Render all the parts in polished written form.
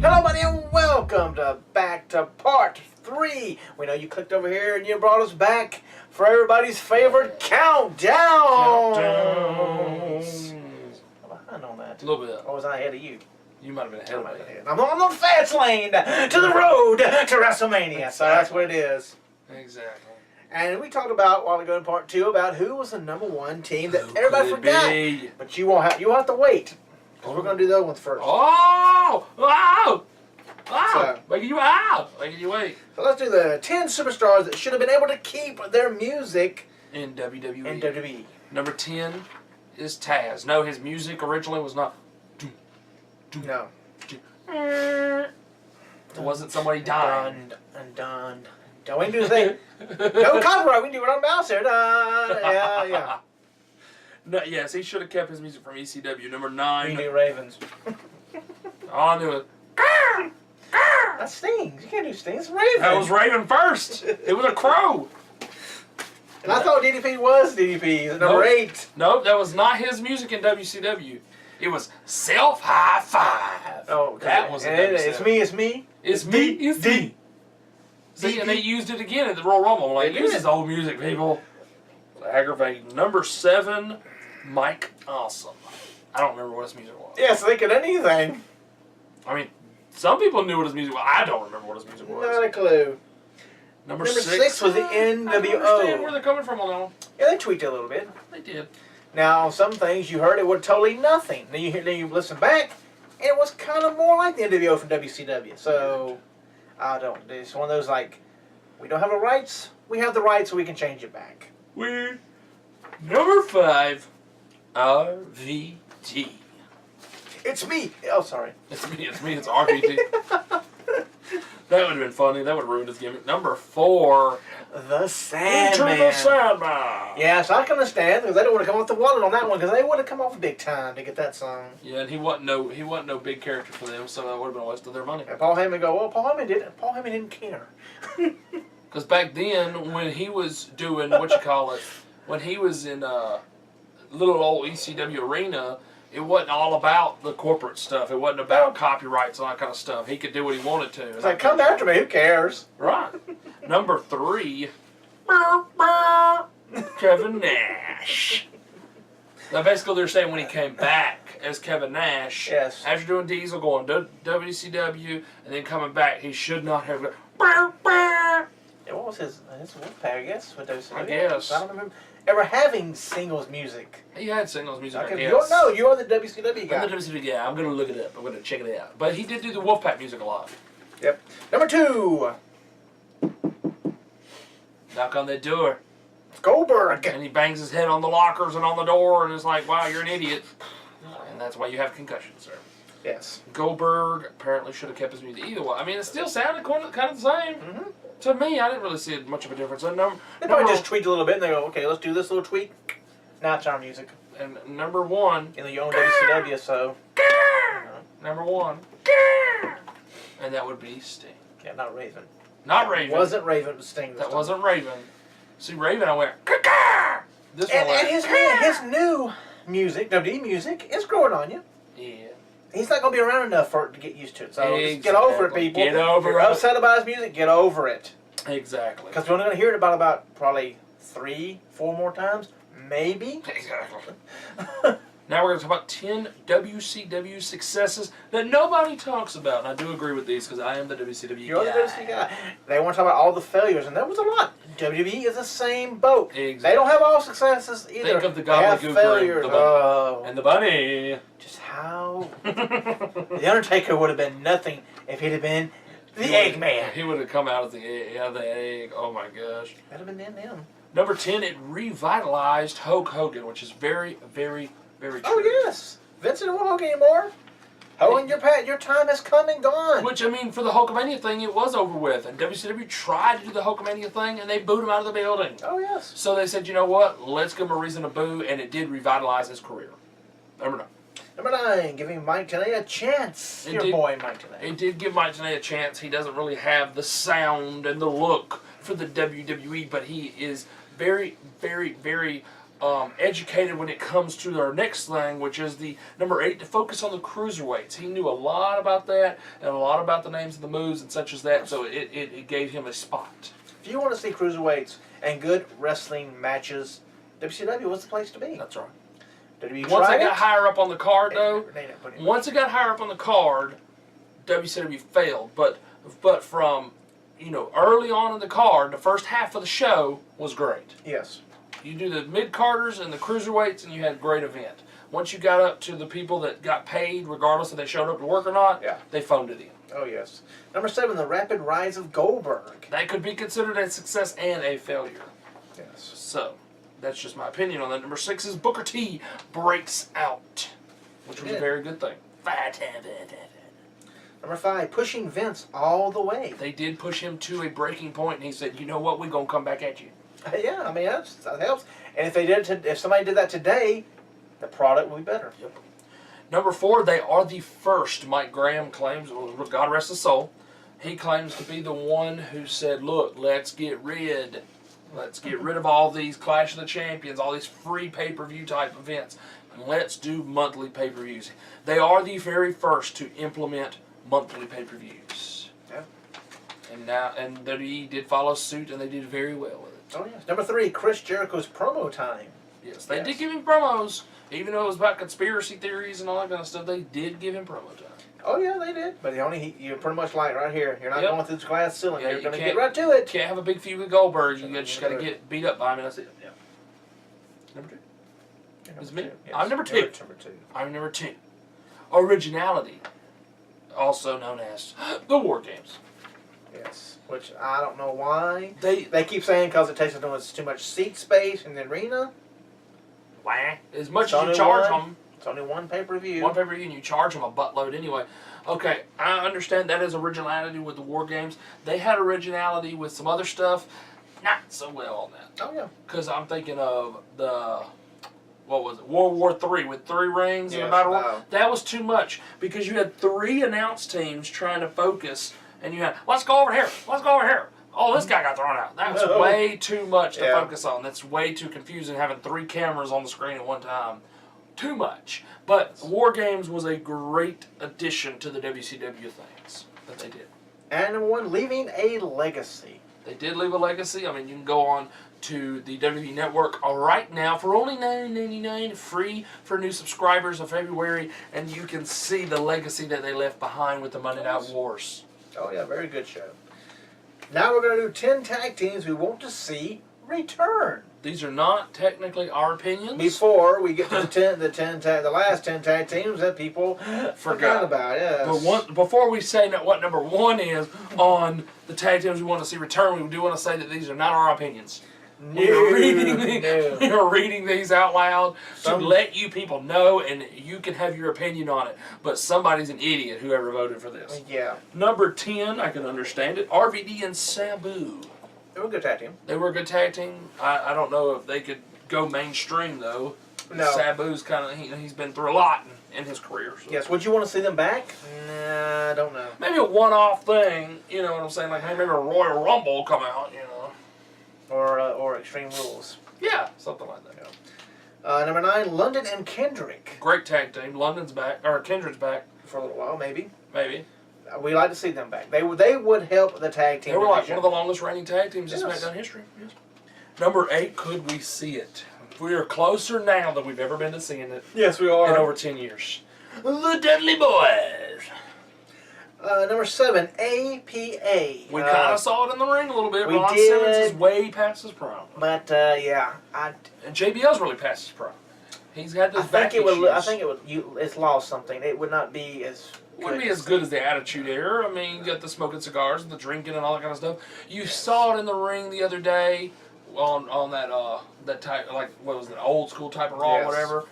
Hello, buddy, and welcome back to part 3. We know you clicked over here and you brought us back for everybody's favorite countdown. I'm behind on that. A little bit. Or was I ahead of you? You might have been ahead of me. I'm on the fast lane to the road to WrestleMania. So that's what it is. Exactly. And we talked about a while ago in part 2 about who was the #1 team that everybody could it forgot. be? But you won't have. You have to wait because we're going to do the other ones first. Oh! Wow! Wow! So- Making you out! Making you wait. So let's do the 10 superstars that should have been able to keep their music In WWE. in WWE. Number 10 is Taz. No, his music originally was not. No. It wasn't somebody dying. Done. Don't we can do the thing? No copyright. We can do it on mouse here. Done. Yeah. No, yes, he should have kept his music from ECW. Number 9. We do Ravens. All I knew was. That stings. You can't do stings. Ravens. That was Raven first. It was a crow. And I thought DDP was DDP. Number Nope. 8. Nope, that was not his music in WCW. It was Self High Five. Oh, that was in It's WCW. me. It's me. It's me. It's me. See, and they used it again at the Royal Rumble. I'm like, They use did. his old music, people. It's aggravating. Number 7, Mike Awesome. I don't remember what his music was. Yeah, so they could do anything. I mean, some people knew what his music was. I don't remember what his music was. Not a clue. Number Number 6. 6 was the I don't understand NWO. where they're coming from on that one. Yeah, they tweaked it a little bit. They did. Now, some things you heard it were totally nothing. Then you listen back, and it was kind of more like the NWO from WCW. So, I don't. It's one of those like, we don't have the rights. We have the rights, so we can change it back. Number 5, RVD. It's me. Oh, sorry. It's me, it's RVD. That would have been funny. That would have ruined his gimmick. Number 4, The Sandman. Into the Sandman. Yes, I can understand because they don't want to come off the wallet on that one because they would have come off big time to get that song. Yeah, and he wasn't no big character for them, so that would have been a waste of their money. And Paul Heyman go, well, Paul Heyman didn't. Paul Heyman didn't care. Because back then, when he was doing when he was in little old ECW arena, it wasn't all about the corporate stuff. It wasn't about copyrights and all that kind of stuff. He could do what he wanted to. It's like, come after me. Who cares? Right. Number 3, Kevin Nash. Now, basically, they're saying when he came back as Kevin Nash, Yes. after doing Diesel, going to WCW, and then coming back, he should not have. Yeah, what was his Wolfpack, I guess? With those, I guess. I don't remember ever having singles music. He had singles music. I Okay, guess. you don't know. You're the WCW guy. I'm the WCW guy. I'm going to look it up. I'm going to check it out. But he did do the Wolfpack music a lot. Yep. Number 2, Knock on that door. Goldberg. And he bangs his head on the lockers and on the door, and it's like, wow, you're an idiot. And that's why you have concussions, sir. Yes. Goldberg apparently should have kept his music. Either way, I mean, it still sounded kind of the same. Mm-hmm. To me, I didn't really see much of a difference. And They probably just tweaked a little bit and they go, okay, let's do this little tweak. Now it's our music. and number 1. You know, you own WCW, so. Number 1. And that would be Sting. Yeah, not Raven. Not Raven. It wasn't Raven, it was Sting. this That time. wasn't Raven. See, Raven, I went, "Caw-caw!" This one And went, his new music, WWE music, is growing on you. yeah. He's not going to be around enough for it to get used to it. So just get over it, Exactly. people. Get over if you're it. upset about his music, get over it. Exactly. Because we're only going to hear it about probably 3, 4 more times, maybe. Exactly. Now we're going to talk about 10 WCW successes that nobody talks about. And I do agree with these because I am the WCW You're the guy. WCW guy. They want to talk about all the failures, and there was a lot. WWE is the same boat. Exactly. They don't have all successes either. Think of the They have gobbledygook failures. and the bunny. Oh. And the bunny. Just how The Undertaker would have been nothing if he'd have been the Eggman. He would have come out as the egg. Oh my gosh. That'd have been them. Number 10, it revitalized Hulk Hogan, which is very, very, very true. Oh yes, Vince didn't want Hogan anymore. Hogan, your time has come and gone. Which, I mean, for the Hulkamania thing, it was over with. And WCW tried to do the Hulkamania thing, and they booed him out of the building. Oh, yes. So they said, you know what? Let's give him a reason to boo, and it did revitalize his career. Number 9. Number 9, giving Mike Tenay a chance. Your boy, Mike Tenay. It did give Mike Tenay a chance. He doesn't really have the sound and the look for the WWE, but he is very, very, very educated when it comes to our next thing, which is the number 8, to focus on the cruiserweights. He knew a lot about that and a lot about the names of the moves and such as that, so it gave him a spot. If you want to see cruiserweights and good wrestling matches, WCW was the place to be. That's right. WWE Once tried they got it. higher up on the card, though, They didn't put it in. once it got higher up on the card, WCW failed. But from early on in the card, the first half of the show was great. Yes. You do the mid-carders and the cruiserweights, and you had a great event. Once you got up to the people that got paid, regardless if they showed up to work or not, Yeah. they phoned it in. Oh, yes. Number 7, the rapid rise of Goldberg. That could be considered a success and a failure. Yes. So, that's just my opinion on that. Number 6 is Booker T breaks out, which was a very good thing. Number 5, pushing Vince all the way. They did push him to a breaking point, and he said, you know what, we're going to come back at you. Yeah, I mean, that helps. And if somebody did that today, the product will be better. Yep. Number 4, they are the first, Mike Graham claims, God rest his soul, he claims to be the one who said, look, let's get rid of all these Clash of the Champions, all these free pay-per-view type events, and let's do monthly pay-per-views. They are the very first to implement monthly pay-per-views. Yeah. And WWE did follow suit, and they did very well with it. Oh, yes. Number 3, Chris Jericho's promo time. Yes, they did give him promos, even though it was about conspiracy theories and all that kind of stuff. They did give him promo time. Oh, yeah, they did. But you're pretty much like right here. You're not going through the glass ceiling. Yeah, you're you going to can't- get right to it. Can't have a big feud with Goldberg. You just got to get beat up by him, and that's it. Yeah. Number 2. It's me. Yes. I'm number 2. Number 2. I'm number 2. Originality, also known as the War Games. Yes. Which I don't know why. They keep saying because it takes up too much seat space in the arena. wah, as much It's as you only charge one. them, It's only one pay-per-view. one pay-per-view, and you charge them a buttload anyway. Okay, I understand that is originality with the War Games. They had originality with some other stuff, not so well on that. Oh, yeah. Because I'm thinking of World War III with 3 rings and a Yes, battle royal. wow. That was too much because you had 3 announced teams trying to focus, and you had, let's go over here, let's go over here. Oh, this guy got thrown out. That was No. way too much to Yeah. focus on. That's way too confusing having 3 cameras on the screen at one time. Too much. But War Games was a great addition to the WCW things that they did. And number 1, leaving a legacy. They did leave a legacy. I mean, you can go on to the WWE Network right now for only $9.99, free for new subscribers of February, and you can see the legacy that they left behind with the Monday Night Wars. Oh, yeah, very good show. Now we're going to do 10 tag teams we want to see return. These are not technically our opinions. Before we get to the last 10 tag teams that people forgot about. Yes. But before we say what number 1 is on the tag teams we want to see return, we do want to say that these are not our opinions. We are reading these out loud to let you people know, and you can have your opinion on it. But somebody's an idiot, whoever voted for this. Yeah. Number 10, I can understand it. RVD and Sabu. They were a good tag team. They were a good tag team. I don't know if they could go mainstream, though. No. Sabu's kind of, he's been through a lot in his career. So. Yes. Would you want to see them back? Nah, I don't know. Maybe a one-off thing, you know what I'm saying? Like, hey, maybe a Royal Rumble come out, you know. Or Extreme Rules. Yeah, something like that. Number 9, London and Kendrick. Great tag team. London's back, or Kendrick's back. For a little while, maybe. Maybe. We like to see them back. They would help the tag team. They were like division. one of the longest reigning tag teams in Yes. SmackDown history. Yes. Number 8, could we see it? We are closer now than we've ever been to seeing it Yes, we in are. over 10 years. The Dudley Boys. Number 7, APA. We kind of saw it in the ring a little bit. we Ron did. Simmons is way past his prime. But yeah, And JBL's really past his prime. He's had I those back think it would. issues. I think it would. It's lost something. It would not be as. Wouldn't be as good as the Attitude Era. I mean, you got the smoking cigars and the drinking and all that kind of stuff. You saw it in the ring the other day on that type, like, what was it, old school type of Raw, Yes. whatever.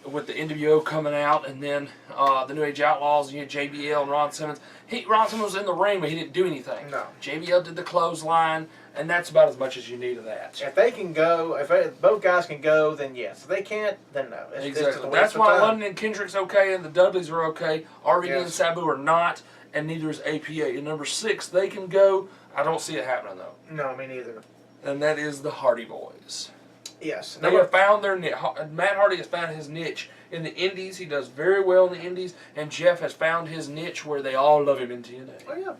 with the NWO coming out, and then the New Age Outlaws, you had JBL and Ron Simmons. Ron Simmons was in the ring, but he didn't do anything. No. JBL did the clothesline, and that's about as much as you need of that. If they can go, if both guys can go, then yes. If they can't, then no. Exactly. That's why London and Kendrick's okay, and the Dudleys are okay. RVD and Sabu are not, and neither is APA. And number 6, they can go. I don't see it happening, though. No, me neither. And that is the Hardy Boys. Yes. They have found their niche. Matt Hardy has found his niche in the Indies. He does very well in the Indies. And Jeff has found his niche where they all love him in TNA. Oh, yeah.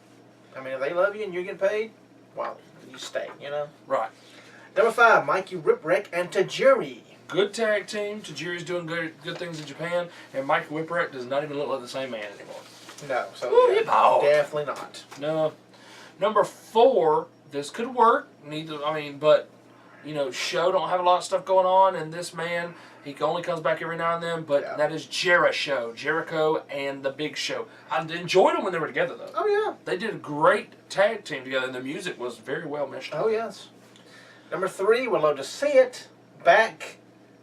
I mean, if they love you and you're getting paid, well, you stay, you know? Right. Number 5, Mikey Whipwreck and Tajiri. Good tag team. Tajiri's doing good things in Japan. And Mike Whipwreck does not even look like the same man anymore. No, so Ooh, definitely not. No. Number 4, this could work. But, Show don't have a lot of stuff going on, and this man, he only comes back every now and then, but that is Jericho and the Big Show. I enjoyed them when they were together, though. Oh, yeah. They did a great tag team together, and the music was very well meshed up. Oh, yes. Number 3, we'll love to see it. Back.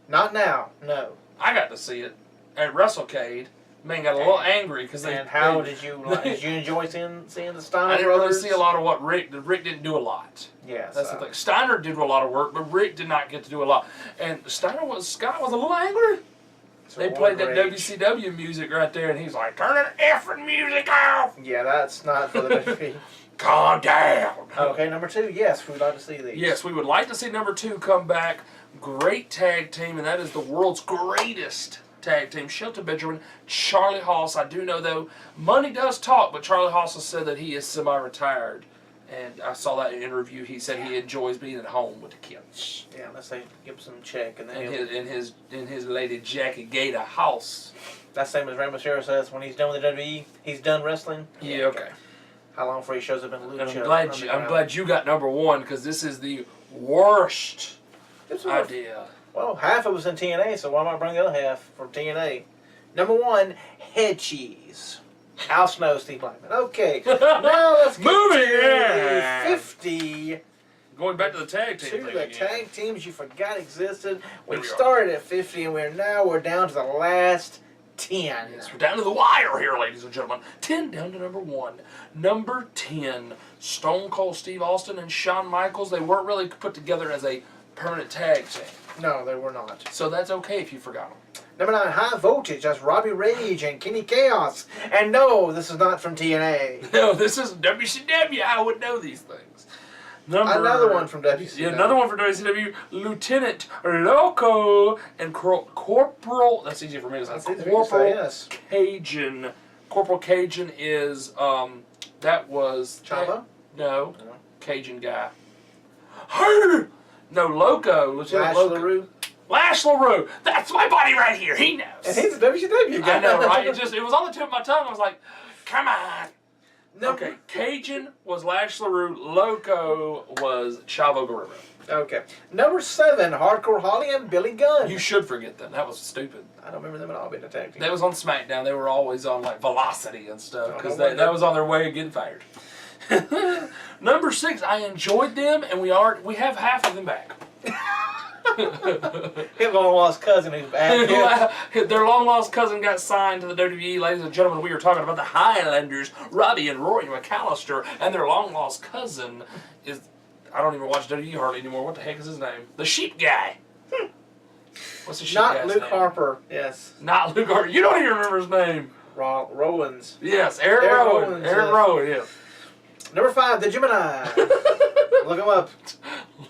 Not now. No. I got to see it at WrestleCade. Man got a little angry because they. And how did you enjoy seeing the Steiner I didn't brothers? really see a lot of what Rick didn't do a lot. Yes. That's the thing. Steiner did a lot of work, but Rick did not get to do a lot. And Scott was a little angry. They played that WCW music right there, and he's like, "Turn that effing music off." Yeah, that's not for the WWE. Calm down. Okay, number 2. Yes, we would like to see these. Yes, we would like to see number 2 come back. Great tag team, and that is the world's greatest tag team. Shelton Benjamin, Charlie Haas. I do know, though, money does talk, but Charlie Haas has said that he is semi-retired. And I saw that in an interview. He said he enjoys being at home with the kids. Yeah, let's say give him some check. And then And his lady Jackie Gator House. that's the same as Rey Mysterio says when he's done with the WWE, he's done wrestling. Yeah, okay. How long before he shows up in And Lucha? I'm glad you got number 1, because this is the worst idea. Well, half of it was in TNA, so why not bring the other half from TNA? Number 1, head cheese. Al Snow, Steve Blackman. Okay, now let's get to 50. Going back to the tag team To thing the again. tag teams you forgot existed. We Here we are. started at 50, and we're down to the last 10. Yes, we're down to the wire here, ladies and gentlemen. 10 down to number 1. Number 10, Stone Cold Steve Austin and Shawn Michaels. They weren't really put together as a permanent tag team. No, they were not. So that's okay if you forgot them. Number 9, High Voltage. That's Robbie Rage and Kenny Chaos. And no, this is not from TNA. No, this is WCW. I would know these things. Another one from WCW. Yeah, another one from WCW. Lieutenant Loco and Corporal. That's easy for me to say. That's easy for you to Corporal say, yes. Cajun. Corporal Cajun is that was Chavo? No, No. Cajun guy. Hey! No, Loco. Lieutenant Lash Loco. LaRue. Lash LaRue. That's my buddy right here. He knows. And he's a WCW guy. I know, right? It was on the tip of my tongue. I was like, come on. Number- Okay, Cajun was Lash LaRue. Loco was Chavo Guerrero. Okay. Number 7, Hardcore Holly and Billy Gunn. You should forget them. That was stupid. I don't remember them at all being a tag team. They was on SmackDown. They were always on like Velocity and stuff because Oh, no that was on their way of getting fired. Number 6, I enjoyed them, and we have half of them back. His long lost cousin who's back. Yeah. Their long lost cousin got signed to the WWE. Ladies and gentlemen, we were talking about the Highlanders, Robbie and Rory McAllister, and their long lost cousin is, I don't even watch WWE hardly anymore. What the heck is his name? The Sheep Guy. What's the Sheep Not Guy's Luke name? Harper. Yes. Not Luke Harper. You don't even remember his name. Rollins. Yes, Eric Eric Rowan. Rollins, Eric yes. Rowan, yeah. Number 5, the Gemini. Look him up.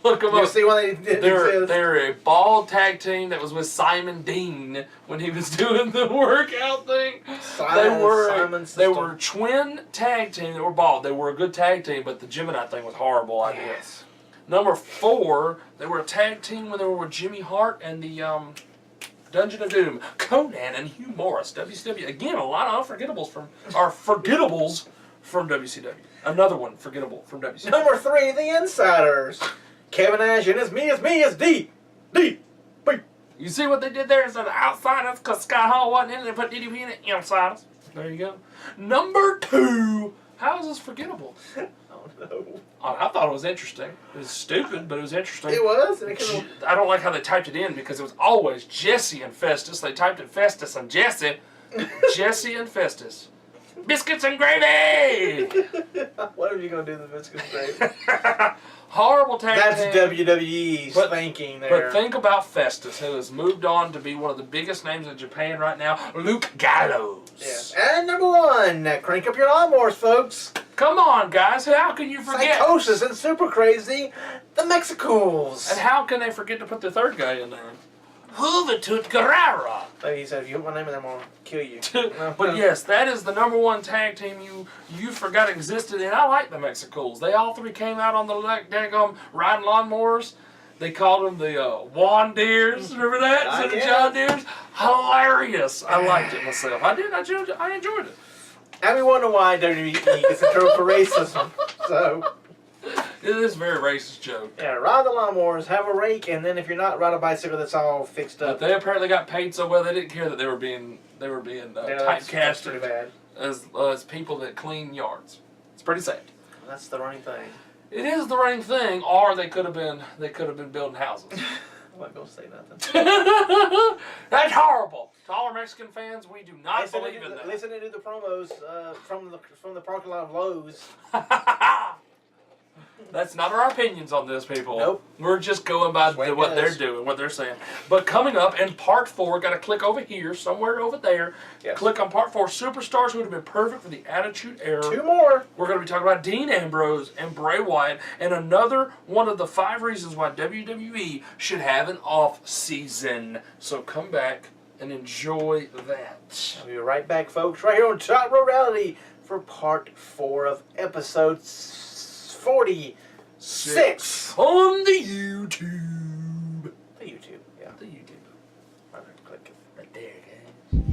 Look them You up. see why they didn't exist. They're a bald tag team that was with Simon Dean when he was doing the workout thing. Simon They System. were twin tag team that were bald. They were a good tag team, but the Gemini thing was horrible idea. Yes. Number 4, they were a tag team when they were with Jimmy Hart and the Dungeon of Doom, Conan and Hugh Morris, WCW. Again, a lot of forgettables from WCW. Another one forgettable from WCW. Number 3, the Insiders. Kevin Nash and it's D. B. You see what they did there? Instead of outsiders, because Scott Hall wasn't in it, they put DDP in it, outsiders. There you go. Number 2. How is this forgettable? Oh don't know. I thought it was interesting. It was stupid, but it was interesting. It was, and it kind of, I don't like how they typed it in because it was always Jesse and Festus. They typed it Festus and Jesse. Jesse and Festus. Biscuits and gravy! what are you gonna do to the biscuits gravy? Horrible tag That's team. WWE's But- thinking there. But think about Festus, who has moved on to be one of the biggest names in Japan right now, Luke Gallows. Yeah. And number 1, crank up your lawnmowers, folks. Come on, guys. How can you forget? Psychosis and Super Crazy, the Mexicools. And how can they forget to put the third guy in there? Juventud Guerrera. He said, if you put my name in there, I'm going to kill you. But yes, that is the number 1 tag team you forgot existed, and I like the Mexicools. They all 3 came out on the daggum riding lawnmowers. They called them the Juan Deeres. Remember that? Instead of John Deeres? Hilarious. I liked it myself. I did. I enjoyed it. And we wonder why WWE gets in trouble for racism. So, It is a very racist joke. yeah, ride the lawnmowers, have a rake, and then if you're not, ride a bicycle that's all fixed But up. they apparently got paid so well they didn't care that they were being That's typecasted pretty bad. as people that clean yards. It's pretty sad. That's the running thing. It is the running thing, or they could have been building houses. I'm not going to say nothing. That's horrible. To all our Mexican fans, we do not Listen believe in that. Listen to the promos from the parking lot of Lowe's. That's not our opinions on this, people. Nope. We're just going by That's the way what it they're is. doing, what they're saying. But coming up in part 4, got to click over here, somewhere over there. Yes. Click on part 4, superstars who would have been perfect for the Attitude Era. 2 more. We're going to be talking about Dean Ambrose and Bray Wyatt, and another one of the 5 reasons why WWE should have an off season. So come back and enjoy that. I'll be right back, folks, right here on Top Row Reality for part 4 of episode 46. On the YouTube. The YouTube, yeah. The YouTube. Right there, click it. Right there, guys.